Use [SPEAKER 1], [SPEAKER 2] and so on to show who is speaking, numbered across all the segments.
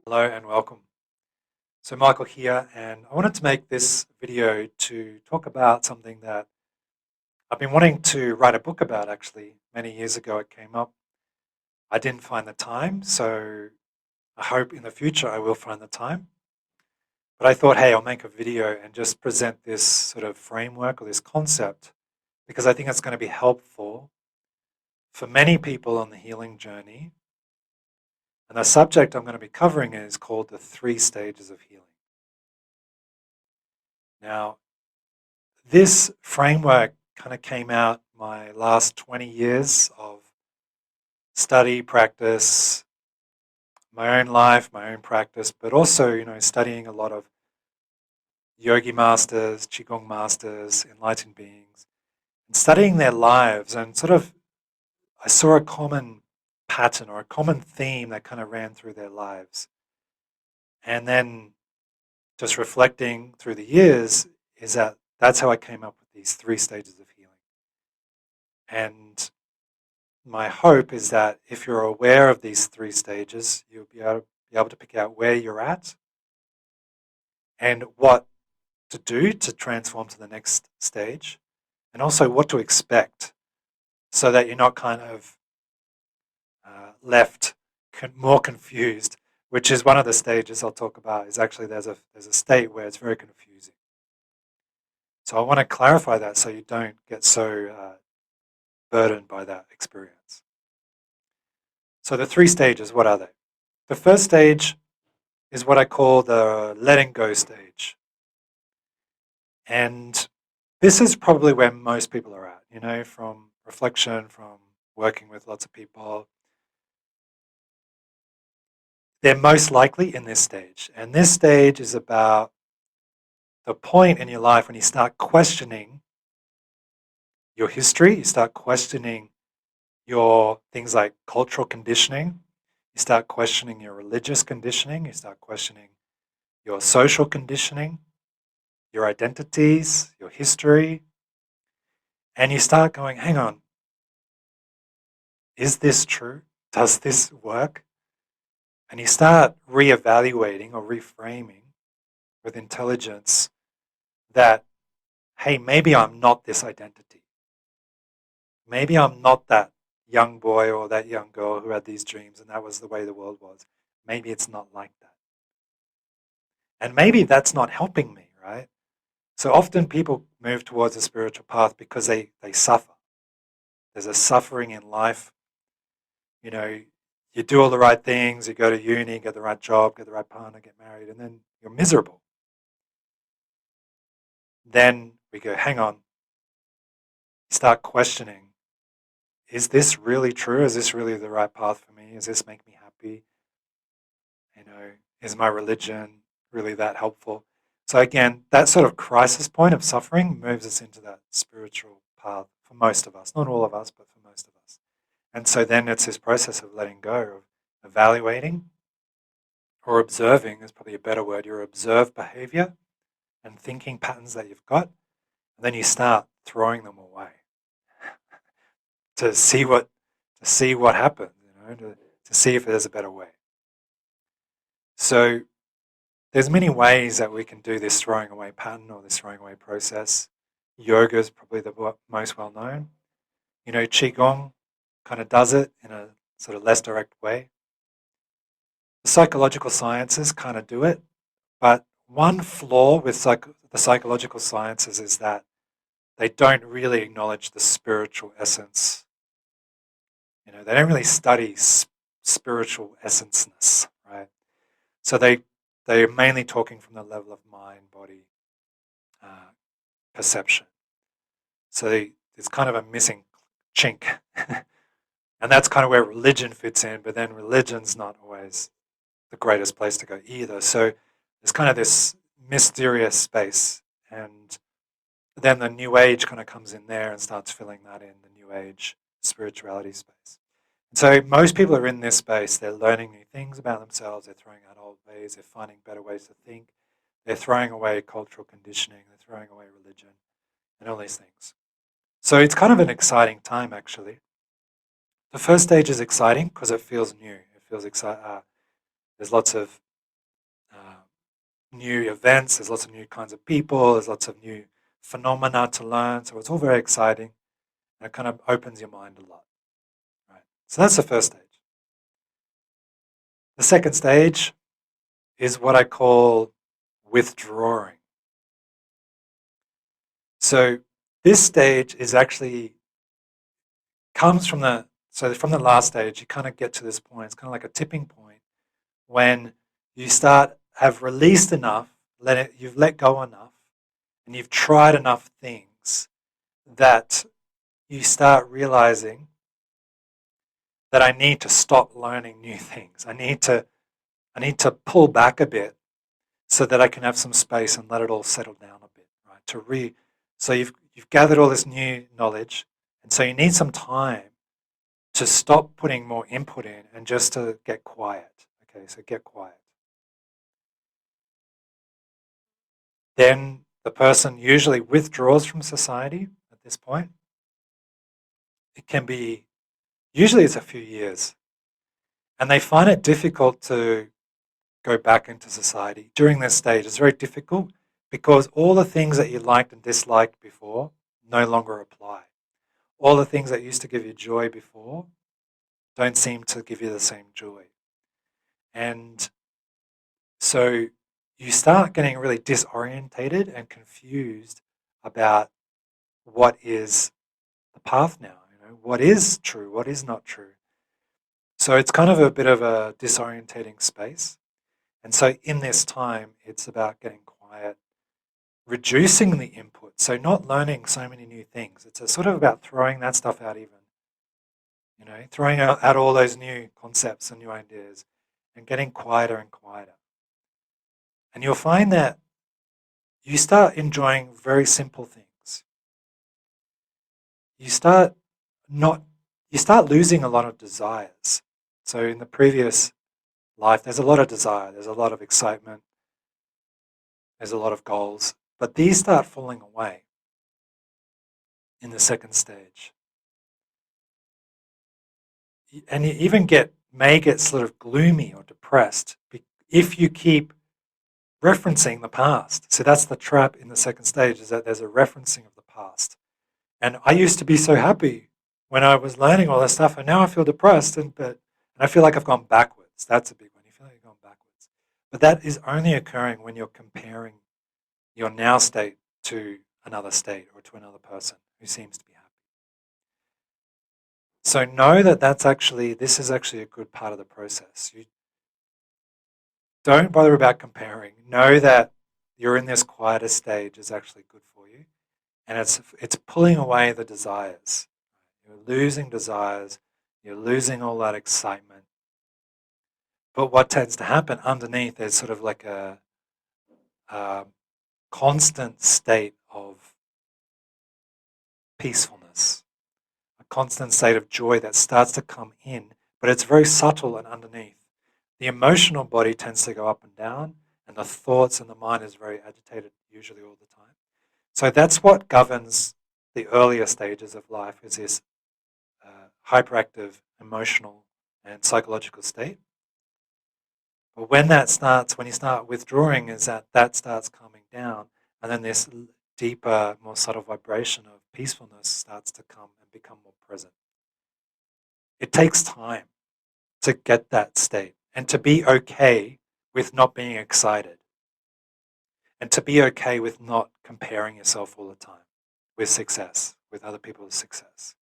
[SPEAKER 1] Hello and welcome. So Michael here, and I wanted to make this video to talk about something that I've been wanting to write a book about. Actually, many years ago it came up. I didn't find the time, so I hope in the future I will find the time. But I thought, hey, I'll make a video and just present this sort of framework or this concept because I think it's going to be helpful for many people on the healing journey. And the subject I'm going to be covering is called the 3 stages of healing. Now, this framework kind of came out my last 20 years of study, practice, my own life, my own practice, but also, studying a lot of yogi masters, qigong masters, enlightened beings, and studying their lives, and sort of I saw a common pattern or a common theme that kind of ran through their lives. And then just reflecting through the years is that's how I came up with these 3 stages of healing. And my hope is that if you're aware of these 3 stages, you'll be able to pick out where you're at and what to do to transform to the next stage, and also what to expect so that you're not kind of left more confused, which is one of the stages I'll talk about. Is actually there's a state where it's very confusing. So I want to clarify that so you don't get so burdened by that experience. So the 3 stages, what are they? The first stage is what I call the letting go stage. And this is probably where most people are at, from reflection, from working with lots of people. They're most likely in this stage. And this stage is about the point in your life when you start questioning your history, you start questioning your things like cultural conditioning, you start questioning your religious conditioning, you start questioning your social conditioning, your identities, your history, and you start going, hang on, is this true? Does this work? And you start reevaluating or reframing with intelligence that, hey, maybe I'm not this identity. Maybe I'm not that young boy or that young girl who had these dreams and that was the way the world was. Maybe it's not like that. And maybe that's not helping me, right? So often people move towards a spiritual path because they suffer. There's a suffering in life. You do all the right things, you go to uni, get the right job, get the right partner, get married, and then you're miserable. Then we go, hang on, start questioning, is this really true? Is this really the right path for me? Does this make me happy? Is my religion really that helpful? So again, that sort of crisis point of suffering moves us into that spiritual path for most of us, not all of us, but for most of us. And so then it's this process of letting go, of evaluating or observing is probably a better word. You observe behavior and thinking patterns that you've got, and then you start throwing them away to see what happens, to see if there's a better way. So there's many ways that we can do this throwing away pattern or this throwing away process. Yoga is probably the most well known. Qigong kind of does it in a sort of less direct way. The psychological sciences kind of do it, but one flaw with the psychological sciences is that they don't really acknowledge the spiritual essence. They don't really study spiritual essenceness, right? So they're mainly talking from the level of mind, body, perception. So there's kind of a missing chink. And that's kind of where religion fits in, but then religion's not always the greatest place to go either. So there's kind of this mysterious space, and then the New Age kind of comes in there and starts filling that in, the New Age spirituality space. And so most people are in this space. They're learning new things about themselves. They're throwing out old ways. They're finding better ways to think. They're throwing away cultural conditioning. They're throwing away religion and all these things. So it's kind of an exciting time, actually. The first stage is exciting because it feels new. It feels exciting. There's lots of new events, there's lots of new kinds of people, there's lots of new phenomena to learn. So it's all very exciting, and it kind of opens your mind a lot. Right? So that's the first stage. The second stage is what I call withdrawing. So this stage is actually comes from from the last stage, you kind of get to this point. It's kind of like a tipping point when you have released enough, you've let go enough, and you've tried enough things that you start realizing that I need to stop learning new things. I need to pull back a bit so that I can have some space and let it all settle down a bit, right? So you've gathered all this new knowledge, and so you need some time to stop putting more input in and just to get quiet. Okay, so get quiet. Then the person usually withdraws from society at this point. It can be, usually it's a few years, and they find it difficult to go back into society during this stage. It's very difficult because all the things that you liked and disliked before no longer apply. All the things that used to give you joy before don't seem to give you the same joy. And so you start getting really disorientated and confused about what is the path now. What is true, what is not true. So it's kind of a bit of a disorientating space. And so in this time, it's about getting quiet, reducing the input. So not learning so many new things. It's a sort of about throwing that stuff out even. Throwing out all those new concepts and new ideas and getting quieter and quieter. And you'll find that you start enjoying very simple things. You start losing a lot of desires. So in the previous life, there's a lot of desire, there's a lot of excitement, there's a lot of goals, but these start falling away in the second stage. And you even may get sort of gloomy or depressed if you keep referencing the past. So that's the trap in the second stage, is that there's a referencing of the past. And I used to be so happy when I was learning all this stuff, and now I feel depressed, and I feel like I've gone backwards. That's a big one. You feel like you've gone backwards. But that is only occurring when you're comparing your now state to another state or to another person who seems to be happy. So know that this is actually a good part of the process. You don't bother about comparing. Know that you're in this quieter stage is actually good for you. And it's pulling away the desires. You're losing desires. You're losing all that excitement. But what tends to happen underneath is sort of like a constant state of peacefulness, a constant state of joy that starts to come in, but it's very subtle and underneath. The emotional body tends to go up and down, and the thoughts and the mind is very agitated usually all the time. So that's what governs the earlier stages of life, is this hyperactive emotional and psychological state. But when you start withdrawing, is that starts calming down, and then this deeper, more subtle vibration of peacefulness starts to come and become more present. It takes time to get that state and to be okay with not being excited and to be okay with not comparing yourself all the time with success, with other people's success.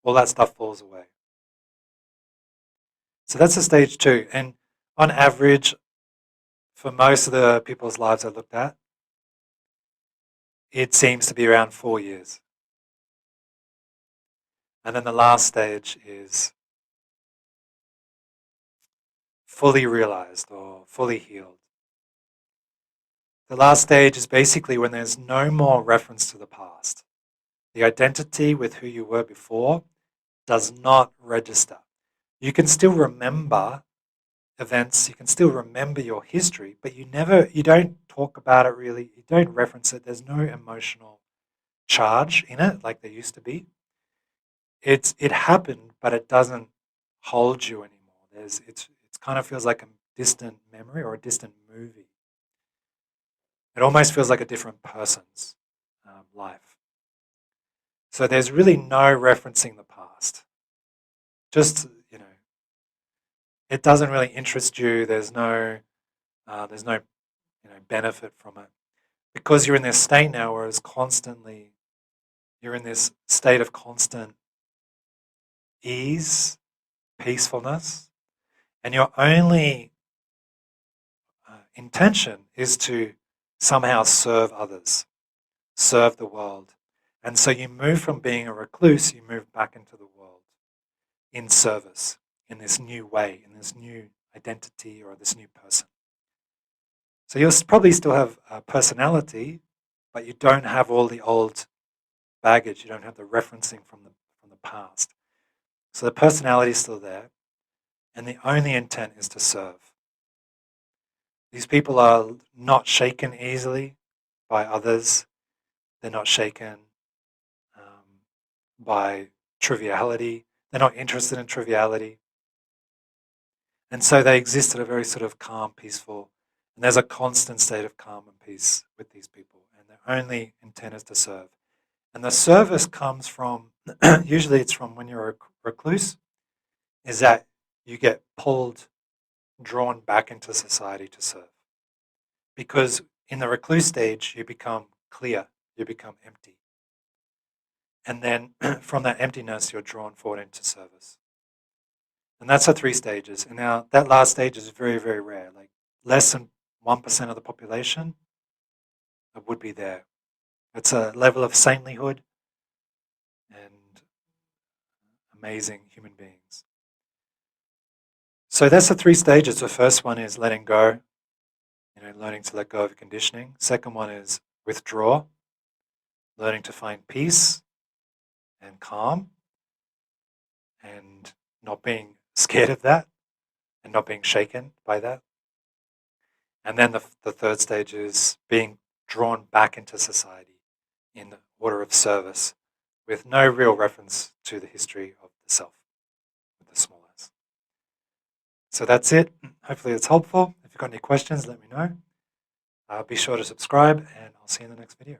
[SPEAKER 1] All that stuff falls away. So that's a stage 2. And on average, for most of the people's lives I looked at, it seems to be around 4 years. And then the last stage is fully realized or fully healed. The last stage is basically when there's no more reference to the past. The identity with who you were before does not register. You can still remember events, you can still remember your history, but you don't talk about it really, you don't reference it, there's no emotional charge in it like there used to be. It happened, but it doesn't hold you anymore. It kind of feels like a distant memory or a distant movie. It almost feels like a different person's life. So there's really no referencing the past. Just, it doesn't really interest you. There's no benefit from it, because you're in this state now, whereas constantly you're in this state of constant ease, peacefulness, and your only intention is to somehow serve others, serve the world. And so you move from being a recluse, you move back into the world in service, in this new way, in this new identity or this new person. So you'll probably still have a personality, but you don't have all the old baggage. You don't have the referencing from the past. So the personality is still there, and the only intent is to serve. These people are not shaken easily by others. They're not shaken by triviality. They're not interested in triviality. And so they exist at a very sort of calm, peaceful, and there's a constant state of calm and peace with these people. And their only intent is to serve. And the service comes from, usually it's from when you're a recluse, is that you get pulled, drawn back into society to serve. Because in the recluse stage, you become clear, you become empty. And then from that emptiness, you're drawn forward into service. And that's the 3 stages. And now that last stage is very, very rare. Like less than 1% of the population would be there. It's a level of saintlyhood and amazing human beings. So that's the 3 stages. The first one is letting go, learning to let go of conditioning. Second one is withdraw, learning to find peace and calm and not being scared of that and not being shaken by that. And then the third stage is being drawn back into society in the order of service with no real reference to the history of the self, with the small s. So that's it. Hopefully it's helpful. If you've got any questions, let me know. Be sure to subscribe, and I'll see you in the next video.